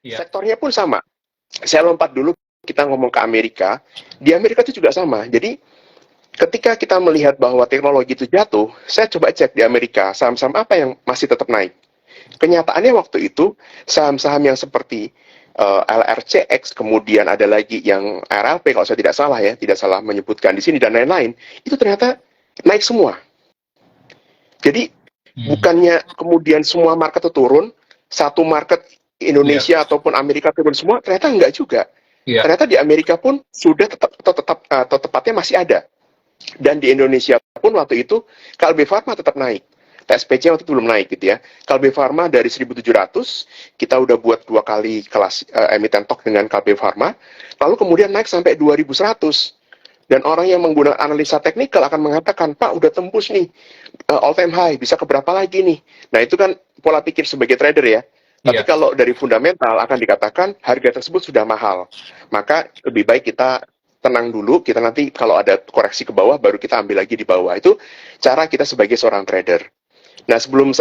Iya. Sektornya pun sama. Saya lompat dulu, kita ngomong ke Amerika. Di Amerika itu juga sama. Jadi ketika kita melihat bahwa teknologi itu jatuh, saya coba cek di Amerika saham-saham apa yang masih tetap naik. Kenyataannya waktu itu saham-saham yang seperti LRCX, kemudian ada lagi yang RLP kalau saya tidak salah menyebutkan di sini dan lain-lain, itu ternyata naik semua. Jadi bukannya kemudian semua market itu turun, satu market Iya. Indonesia ataupun Amerika turun semua, ternyata enggak juga. Iya. Ternyata di Amerika pun sudah atau tepatnya masih ada. Dan di Indonesia pun waktu itu Kalbe Farma tetap naik. TSPC waktu itu belum naik gitu ya. Kalbe Farma dari 1.700, kita udah buat 2 kali kelas emiten talk dengan Kalbe Farma, lalu kemudian naik sampai 2.100. Dan orang yang menggunakan analisa teknikal akan mengatakan, Pak, udah tembus nih all time high, bisa ke berapa lagi nih? Nah, itu kan pola pikir sebagai trader ya. Tapi Iya. kalau dari fundamental akan dikatakan harga tersebut sudah mahal. Maka lebih baik kita tenang dulu, kita nanti kalau ada koreksi ke bawah baru kita ambil lagi di bawah. Itu cara kita sebagai seorang trader. Nah, sebelum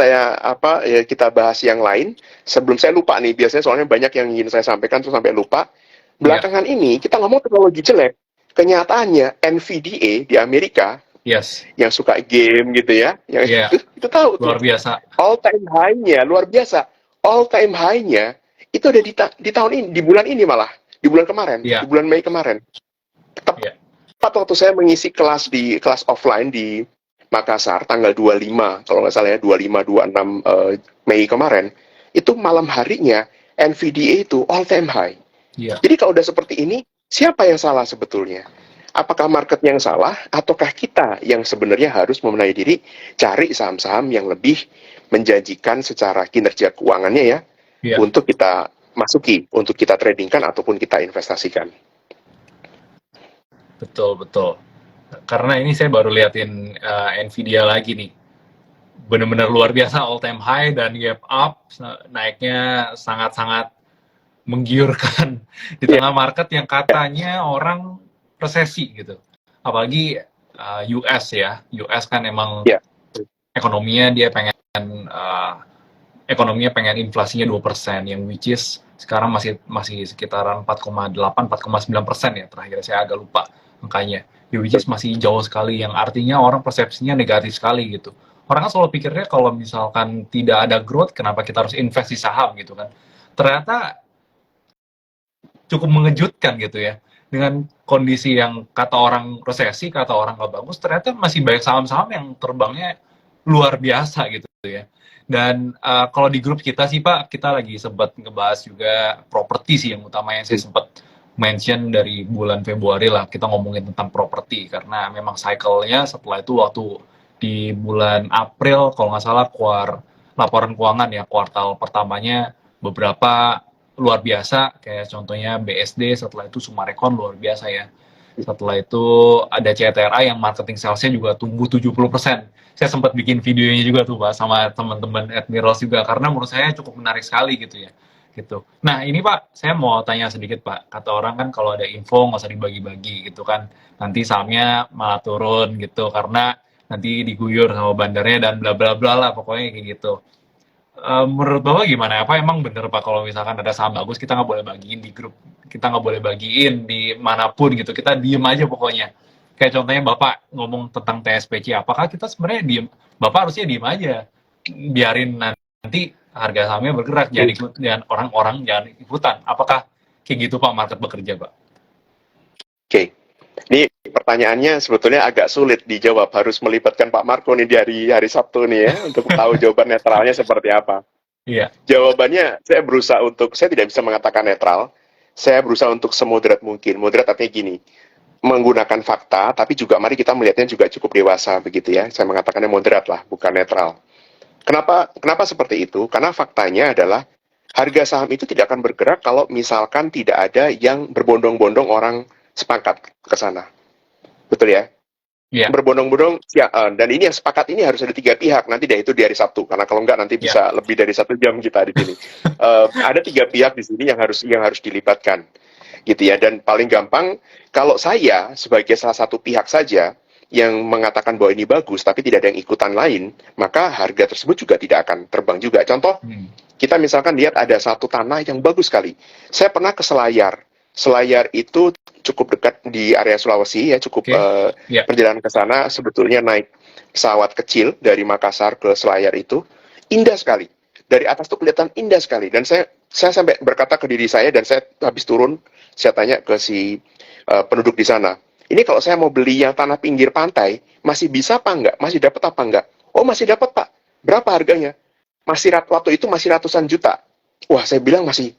kita bahas yang lain, sebelum saya lupa nih, biasanya soalnya banyak yang ingin saya sampaikan terus sampai lupa. Belakangan ini kita ngomong teknologi jelek. Kenyataannya NVDA di Amerika Yes. yang suka game gitu ya, yang itu tahu tuh Luar biasa. all time high-nya luar biasa. All time high-nya itu ada di tahun ini, di bulan ini malah, di bulan kemarin, di bulan Mei kemarin. Tepat waktu saya mengisi kelas offline di Makassar tanggal 25 kalau nggak salah ya, 25-26 Mei kemarin, itu malam harinya NVDA itu all time high. Jadi kalau udah seperti ini, siapa yang salah sebetulnya? Apakah market yang salah, ataukah kita yang sebenarnya harus membenahi diri, cari saham-saham yang lebih menjanjikan secara kinerja keuangannya ya, untuk kita masuki, untuk kita tradingkan ataupun kita investasikan. Betul. Karena ini saya baru liatin Nvidia lagi nih. Benar-benar luar biasa all time high dan gap up, naiknya sangat-sangat menggiurkan di tengah market yang katanya orang resesi gitu. Apalagi US ya. US kan emang ekonominya dia pengen inflasinya 2%, yang which is sekarang masih sekitaran 4,8-4,9% ya, terakhir saya agak lupa angkanya. Which is masih jauh sekali, yang artinya orang persepsinya negatif sekali gitu. Orang kan selalu pikirnya kalau misalkan tidak ada growth, kenapa kita harus invest di saham gitu kan. Ternyata cukup mengejutkan gitu ya. Dengan kondisi yang kata orang resesi, kata orang nggak bagus, ternyata masih banyak saham-saham yang terbangnya luar biasa gitu ya. Dan kalau di grup kita sih Pak, kita lagi sempat ngebahas juga properti sih yang utamanya. Saya sempat mention dari bulan Februari lah, kita ngomongin tentang properti, karena memang cycle-nya setelah itu waktu di bulan April, kalau nggak salah, laporan keuangan ya, kuartal pertamanya beberapa luar biasa, kayak contohnya BSD, setelah itu Sumarekon luar biasa ya. Setelah itu ada CTRA yang marketing salesnya juga tumbuh 70%. Saya sempat bikin videonya juga tuh Pak sama teman-teman Admirals juga, karena menurut saya cukup menarik sekali gitu ya. Gitu. Nah ini Pak, saya mau tanya sedikit Pak. Kata orang kan kalau ada info nggak usah dibagi-bagi gitu kan. Nanti sahamnya malah turun gitu karena nanti diguyur sama bandarnya dan bla bla bla lah pokoknya kayak gitu. Menurut Bapak gimana? Apa emang bener Pak kalau misalkan ada saham bagus kita nggak boleh bagiin di grup, kita nggak boleh bagiin di manapun gitu, kita diem aja pokoknya. Kayak contohnya Bapak ngomong tentang TSPC, apakah kita sebenarnya diem? Bapak harusnya diem aja, biarin nanti harga sahamnya bergerak, jangan orang-orang jangan ikutan. Apakah kayak gitu Pak market bekerja Pak? Oke. Ini pertanyaannya sebetulnya agak sulit dijawab, harus melibatkan Pak Marco nih di hari Sabtu nih ya, untuk tahu jawaban netralnya seperti apa. Iya. Jawabannya saya tidak bisa mengatakan netral, saya berusaha untuk semoderat mungkin. Moderat artinya gini, menggunakan fakta, tapi juga mari kita melihatnya juga cukup dewasa begitu ya. Saya mengatakannya moderat lah, bukan netral. Kenapa seperti itu? Karena faktanya adalah harga saham itu tidak akan bergerak kalau misalkan tidak ada yang berbondong-bondong orang sepakat ke sana. Betul ya? Yeah. Berbondong-bondong, dan ini yang sepakat ini harus ada 3 pihak, nanti deh itu di hari Sabtu, karena kalau enggak nanti bisa lebih dari 1 jam kita di sini. Ada 3 pihak di sini yang harus dilibatkan, gitu ya. Dan paling gampang, kalau saya sebagai salah satu pihak saja yang mengatakan bahwa ini bagus, tapi tidak ada yang ikutan lain, maka harga tersebut juga tidak akan terbang juga. Contoh, Kita misalkan lihat ada satu tanah yang bagus sekali. Saya pernah ke Selayar. Selayar itu cukup dekat di area Sulawesi ya, cukup perjalanan ke sana sebetulnya naik pesawat kecil dari Makassar ke Selayar itu indah sekali. Dari atas tuh kelihatan indah sekali, dan saya sampai berkata ke diri saya, dan saya habis turun, saya tanya ke si penduduk di sana, ini kalau saya mau beli yang tanah pinggir pantai, masih bisa apa enggak? Masih dapat apa enggak? Oh, masih dapat, Pak. Berapa harganya? Waktu itu masih ratusan juta. Wah, saya bilang masih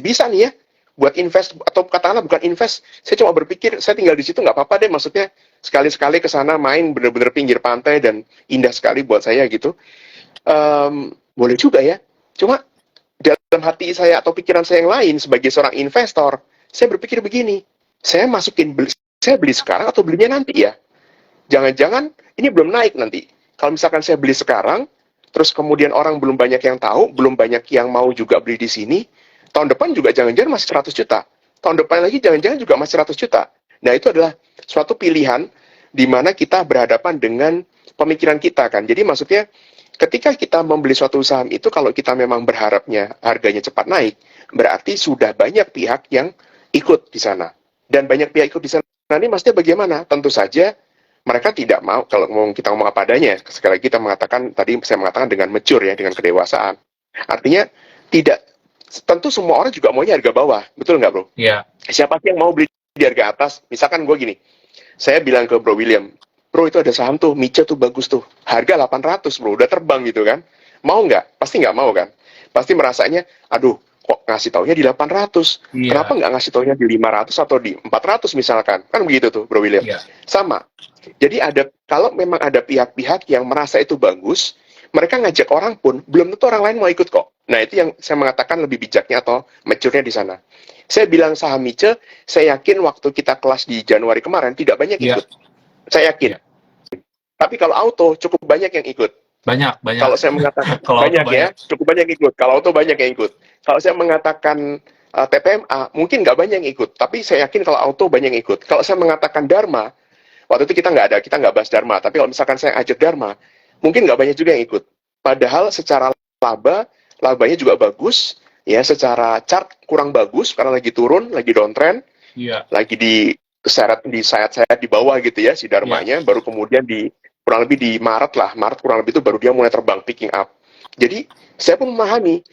bisa nih ya buat invest, atau katakanlah bukan invest. Saya cuma berpikir saya tinggal di situ nggak apa-apa deh, maksudnya sekali-sekali ke sana main bener-bener pinggir pantai dan indah sekali buat saya gitu. Boleh juga ya. Cuma dalam hati saya atau pikiran saya yang lain sebagai seorang investor, saya berpikir begini, saya beli sekarang atau belinya nanti ya? Jangan-jangan ini belum naik nanti. Kalau misalkan saya beli sekarang, terus kemudian orang belum banyak yang tahu, belum banyak yang mau juga beli di sini, tahun depan juga jangan-jangan masih 100 juta. Tahun depan lagi jangan-jangan juga masih 100 juta. Nah, itu adalah suatu pilihan di mana kita berhadapan dengan pemikiran kita kan. Jadi maksudnya ketika kita membeli suatu saham itu, kalau kita memang berharapnya harganya cepat naik, berarti sudah banyak pihak yang ikut di sana. Dan banyak pihak ikut di sana ini maksudnya bagaimana? Tentu saja mereka tidak mau, kalau kita ngomong apa adanya, sekali lagi saya mengatakan dengan mature ya, dengan kedewasaan. Artinya tentu semua orang juga maunya harga bawah, betul nggak bro? Iya. Siapa sih yang mau beli di harga atas? Misalkan gue gini, saya bilang ke bro William, bro itu ada saham tuh, Mice tuh bagus tuh, harga 800 bro, udah terbang gitu kan. Mau nggak? Pasti nggak mau kan? Pasti merasanya, aduh, kok ngasih taunya di 800? Kenapa nggak ngasih taunya di 500 atau di 400 misalkan? Kan begitu tuh bro William. Sama. Jadi kalau memang ada pihak-pihak yang merasa itu bagus, mereka ngajak orang pun, belum tentu orang lain mau ikut kok. Nah, itu yang saya mengatakan lebih bijaknya atau mature-nya di sana. Saya bilang saham Mice, saya yakin waktu kita kelas di Januari kemarin, tidak banyak ikut. Saya yakin. Tapi kalau auto, cukup banyak yang ikut. Banyak. Kalau saya mengatakan banyak ya, cukup banyak yang ikut. Kalau auto banyak yang ikut. Kalau saya mengatakan TPMA, mungkin nggak banyak yang ikut. Tapi saya yakin kalau auto banyak yang ikut. Kalau saya mengatakan Dharma, waktu itu kita nggak bahas Dharma, tapi kalau misalkan saya ajak Dharma, mungkin nggak banyak juga yang ikut. Padahal secara labanya juga bagus, ya secara chart kurang bagus, karena lagi turun, lagi downtrend, lagi di sayat di bawah gitu ya, si Dharmanya, baru kemudian kurang lebih di Maret kurang lebih itu baru dia mulai terbang, picking up. Jadi, saya pun memahami,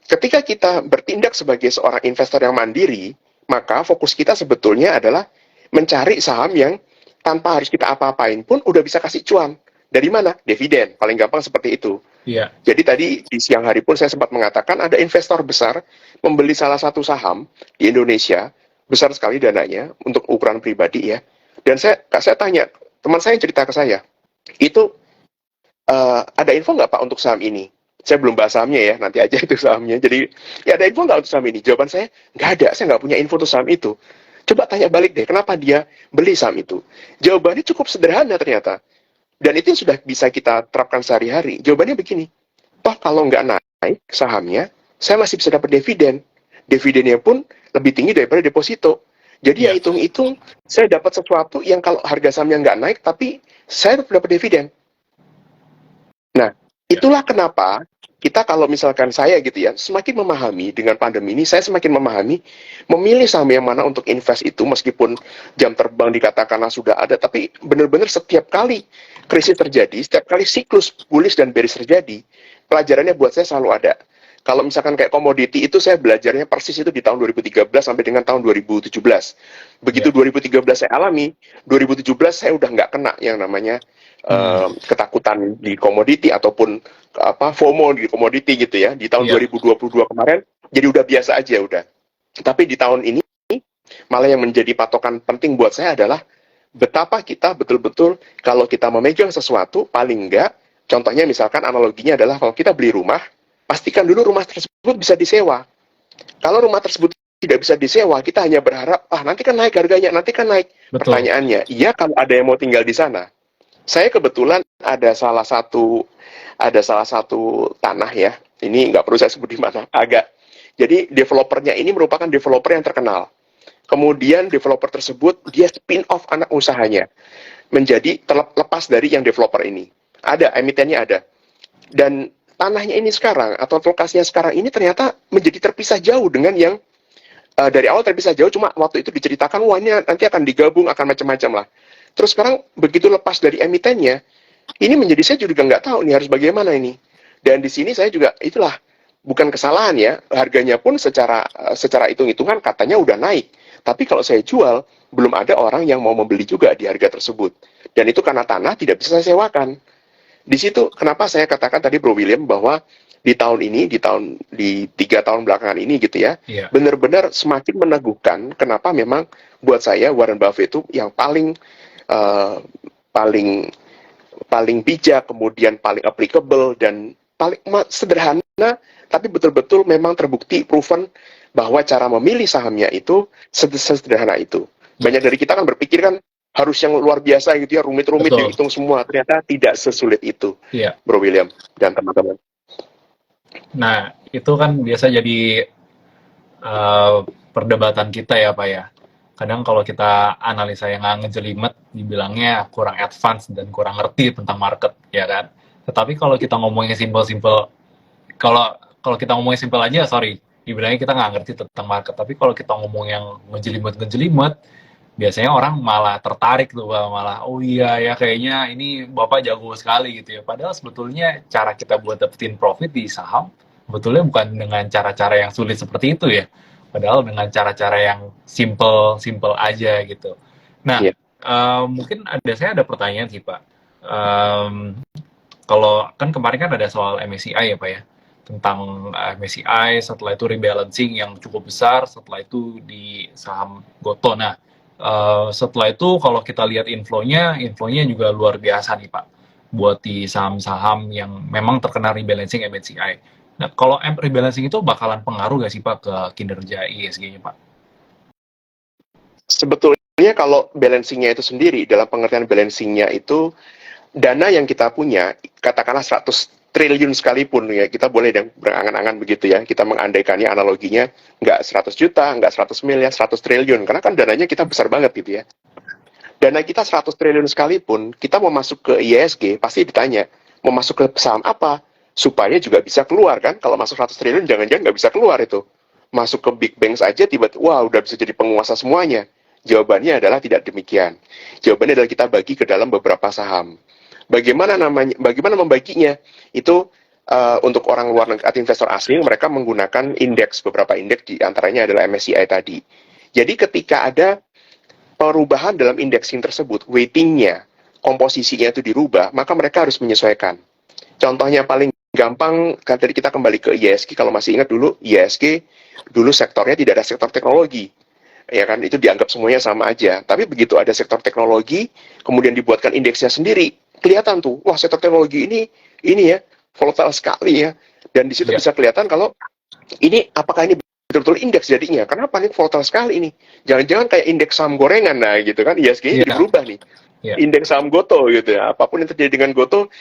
ketika kita bertindak sebagai seorang investor yang mandiri, maka fokus kita sebetulnya adalah mencari saham yang tanpa harus kita apa-apain pun udah bisa kasih cuan. Dari mana? Dividen. Paling gampang seperti itu. Iya. Jadi tadi di siang hari pun saya sempat mengatakan ada investor besar membeli salah satu saham di Indonesia, besar sekali dananya untuk ukuran pribadi ya. Dan saya tanya, teman saya yang cerita ke saya, itu ada info nggak Pak untuk saham ini? Saya belum bahas sahamnya ya, nanti aja itu sahamnya. Jadi, ya ada info nggak untuk saham ini? Jawaban saya, nggak ada, saya nggak punya info untuk saham itu. Coba tanya balik deh, kenapa dia beli saham itu? Jawabannya cukup sederhana ternyata. Dan itu sudah bisa kita terapkan sehari-hari. Jawabannya begini, toh kalau nggak naik sahamnya, saya masih bisa dapat dividen. Dividennya pun lebih tinggi daripada deposito. Jadi ya hitung-hitung, saya dapat sesuatu yang kalau harga sahamnya nggak naik, tapi saya dapat dividen. Nah, itulah kenapa kita kalau misalkan saya gitu ya, semakin memahami dengan pandemi ini, saya semakin memahami memilih saham yang mana untuk invest itu, meskipun jam terbang dikatakanlah sudah ada, tapi benar-benar setiap kali krisis terjadi, setiap kali siklus bullish dan bearish terjadi, pelajarannya buat saya selalu ada. Kalau misalkan kayak komoditi itu saya belajarnya persis itu di tahun 2013 sampai dengan tahun 2017. Begitu 2013 saya alami, 2017 saya udah nggak kena yang namanya ketakutan di komoditi ataupun FOMO di komoditi gitu ya. Di tahun 2022 kemarin jadi udah biasa aja udah. Tapi di tahun ini malah yang menjadi patokan penting buat saya adalah betapa kita betul-betul kalau kita memegang sesuatu, paling enggak, contohnya misalkan analoginya adalah kalau kita beli rumah, pastikan dulu rumah tersebut bisa disewa. Kalau rumah tersebut tidak bisa disewa, kita hanya berharap, nanti kan naik harganya, nanti kan naik. Betul. Pertanyaannya, iya kalau ada yang mau tinggal di sana. Saya kebetulan ada salah satu tanah ya, ini nggak perlu saya sebut di mana, jadi developernya ini merupakan developer yang terkenal. Kemudian developer tersebut, dia spin-off anak usahanya, menjadi terlepas dari yang developer ini. Ada, emitennya ada. Dan tanahnya ini sekarang atau lokasinya sekarang ini ternyata menjadi terpisah jauh dengan yang dari awal terpisah jauh, cuma waktu itu diceritakan wah ini nanti akan digabung, akan macam-macam lah. Terus sekarang begitu lepas dari emitennya, ini menjadi saya juga nggak tahu nih harus bagaimana ini. Dan di sini saya juga itulah bukan kesalahan ya, harganya pun secara hitung-hitungan katanya udah naik. Tapi kalau saya jual, belum ada orang yang mau membeli juga di harga tersebut. Dan itu karena tanah tidak bisa saya sewakan. Di situ kenapa saya katakan tadi Bro William bahwa di tahun ini, di 3 tahun belakangan ini gitu ya, benar-benar semakin meneguhkan kenapa memang buat saya Warren Buffett itu yang paling bijak, kemudian paling applicable dan paling sederhana, tapi betul-betul memang terbukti proven bahwa cara memilih sahamnya itu sederhana itu. Banyak dari kita kan berpikir kan harus yang luar biasa gitu ya, rumit-rumit dihitung semua. Ternyata tidak sesulit itu, Bro William dan teman-teman. Nah, itu kan biasa jadi perdebatan kita ya, Pak ya. Kadang kalau kita analisa yang ngejelimet, dibilangnya kurang advance dan kurang ngerti tentang market, ya kan. Tetapi kalau kita ngomongnya simpel-simpel, kalau kita ngomongnya simpel aja, sorry, dibilangnya kita nggak ngerti tentang market. Tapi kalau kita ngomong yang ngejelimet, biasanya orang malah tertarik tuh, malah oh iya ya kayaknya ini Bapak jago sekali gitu ya. Padahal sebetulnya cara kita buat dapetin profit di saham sebetulnya bukan dengan cara-cara yang sulit seperti itu ya. Padahal dengan cara-cara yang simple aja gitu. Nah, mungkin saya ada pertanyaan sih Pak. Kalau kan kemarin kan ada soal MSCI ya Pak ya, tentang MSCI, setelah itu rebalancing yang cukup besar, setelah itu di saham Gotoh. Nah, setelah itu kalau kita lihat inflow-nya juga luar biasa nih Pak, buat di saham-saham yang memang terkena rebalancing MSCI. Nah, kalau rebalancing itu bakalan pengaruh nggak sih Pak ke kinerja ISG-nya Pak? Sebetulnya kalau balancing-nya itu sendiri, dalam pengertian balancing-nya itu, dana yang kita punya, katakanlah 100 triliun sekalipun ya, kita boleh dan berangan-angan begitu ya, kita mengandaikannya analoginya nggak 100 juta, nggak 100 miliar, 100 triliun, karena kan dananya kita besar banget gitu ya. Dana kita 100 triliun sekalipun, kita mau masuk ke ISG, pasti ditanya, mau masuk ke saham apa? Supaya juga bisa keluar kan, kalau masuk 100 triliun jangan-jangan nggak bisa keluar itu. Masuk ke big banks aja tiba-tiba, wah udah bisa jadi penguasa semuanya. Jawabannya adalah tidak demikian. Jawabannya adalah kita bagi ke dalam beberapa saham. Bagaimana membaginya? Itu untuk orang luar negeri atau investor asing, mereka menggunakan beberapa indeks, di antaranya adalah MSCI tadi. Jadi ketika ada perubahan dalam indexing tersebut, weightingnya, komposisinya itu dirubah, maka mereka harus menyesuaikan. Contohnya paling gampang, kan tadi kita kembali ke ISG, kalau masih ingat dulu, ISG dulu sektornya tidak ada sektor teknologi. Ya kan, itu dianggap semuanya sama aja. Tapi begitu ada sektor teknologi, kemudian dibuatkan indeksnya sendiri, kelihatan tuh, wah sektor teknologi ini ya, volatile sekali ya. Dan di situ bisa kelihatan kalau ini, apakah ini betul-betul indeks jadinya. Kenapa nih volatile sekali ini? Jangan-jangan kayak indeks saham gorengan, nah gitu kan, ISG-nya jadi berubah nih. Indeks saham Gotoh gitu ya, apapun yang terjadi dengan Gotoh,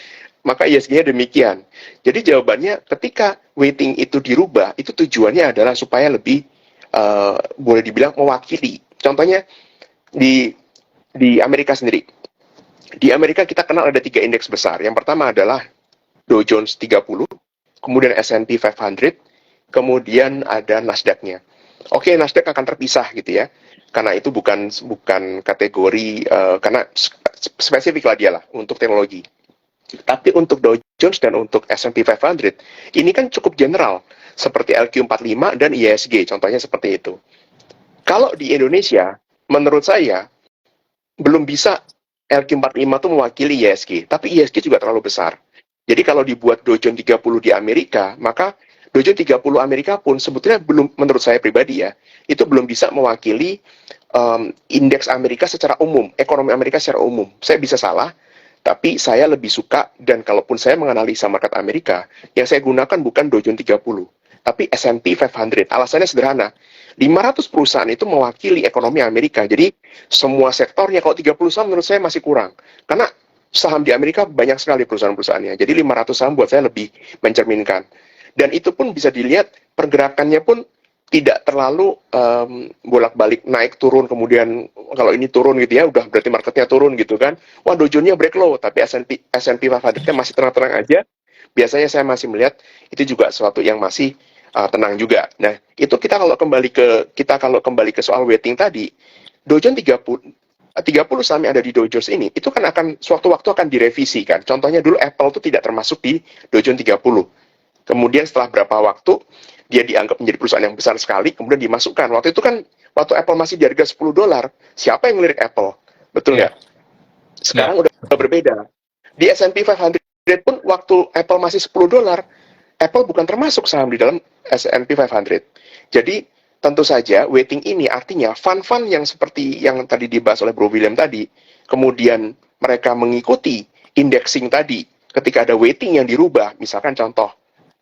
maka ISG-nya demikian. Jadi jawabannya, ketika weighting itu dirubah, itu tujuannya adalah supaya lebih boleh dibilang mewakili. Contohnya di Amerika sendiri. Di Amerika kita kenal ada 3 indeks besar. Yang pertama adalah Dow Jones 30, kemudian S&P 500, kemudian ada Nasdaq-nya. Oke, Nasdaq akan terpisah gitu ya. Karena itu bukan kategori, karena spesifik lah dia lah untuk teknologi. Tapi untuk Dow Jones dan untuk S&P 500, ini kan cukup general, seperti LQ45 dan ISG, contohnya seperti itu. Kalau di Indonesia, menurut saya, belum bisa LQ45 itu mewakili ISG, tapi ISG juga terlalu besar. Jadi kalau dibuat Dow Jones 30 di Amerika, maka Dow Jones 30 Amerika pun sebetulnya belum, menurut saya pribadi ya, itu belum bisa mewakili indeks Amerika secara umum, ekonomi Amerika secara umum. Saya bisa salah, tapi saya lebih suka, dan kalaupun saya menganalisa market Amerika, yang saya gunakan bukan Dow Jones 30, tapi S&P 500. Alasannya sederhana, 500 perusahaan itu mewakili ekonomi Amerika. Jadi semua sektornya, kalau 30 saham menurut saya masih kurang. Karena saham di Amerika banyak sekali perusahaan-perusahaannya. Jadi 500 saham buat saya lebih mencerminkan. Dan itu pun bisa dilihat, pergerakannya pun tidak terlalu bolak-balik naik turun, kemudian kalau ini turun gitu ya, udah berarti marketnya turun gitu kan. Wah, Dow Jones-nya break low, tapi S&P 500-nya masih tenang-tenang aja. biasanya saya masih melihat itu juga sesuatu yang masih tenang juga. Nah, itu kita kalau kembali ke soal weighting tadi, Dow Jones 30 saham yang ada di Dow Jones ini, itu kan akan suatu waktu akan direvisi kan. Contohnya dulu Apple itu tidak termasuk di Dow Jones 30. Kemudian setelah berapa waktu, dia dianggap menjadi perusahaan yang besar sekali, kemudian dimasukkan. Waktu itu kan, waktu Apple masih di harga $10, siapa yang ngelirik Apple? Betul nggak? Sekarang udah berbeda. Di S&P 500 pun, waktu Apple masih $10, Apple bukan termasuk saham di dalam S&P 500. Jadi, tentu saja weighting ini artinya fund-fund yang seperti yang tadi dibahas oleh Bro William tadi, kemudian mereka mengikuti indexing tadi, ketika ada weighting yang dirubah, misalkan contoh,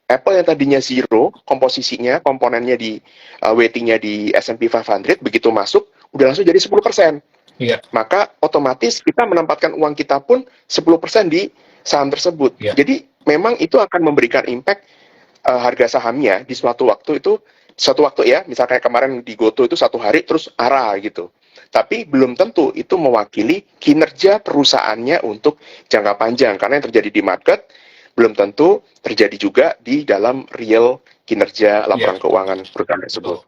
Apple yang tadinya zero, komposisinya, komponennya di weightingnya di S&P 500, begitu masuk, udah langsung jadi 10%. Iya. Maka otomatis kita menempatkan uang kita pun 10% di saham tersebut. Iya. Jadi memang itu akan memberikan impact harga sahamnya di suatu waktu itu, suatu waktu ya, misalnya kemarin di Goto itu 1 hari terus arah gitu. Tapi belum tentu itu mewakili kinerja perusahaannya untuk jangka panjang, karena yang terjadi di market belum tentu terjadi juga di dalam real kinerja laporan keuangan perusahaan tersebut.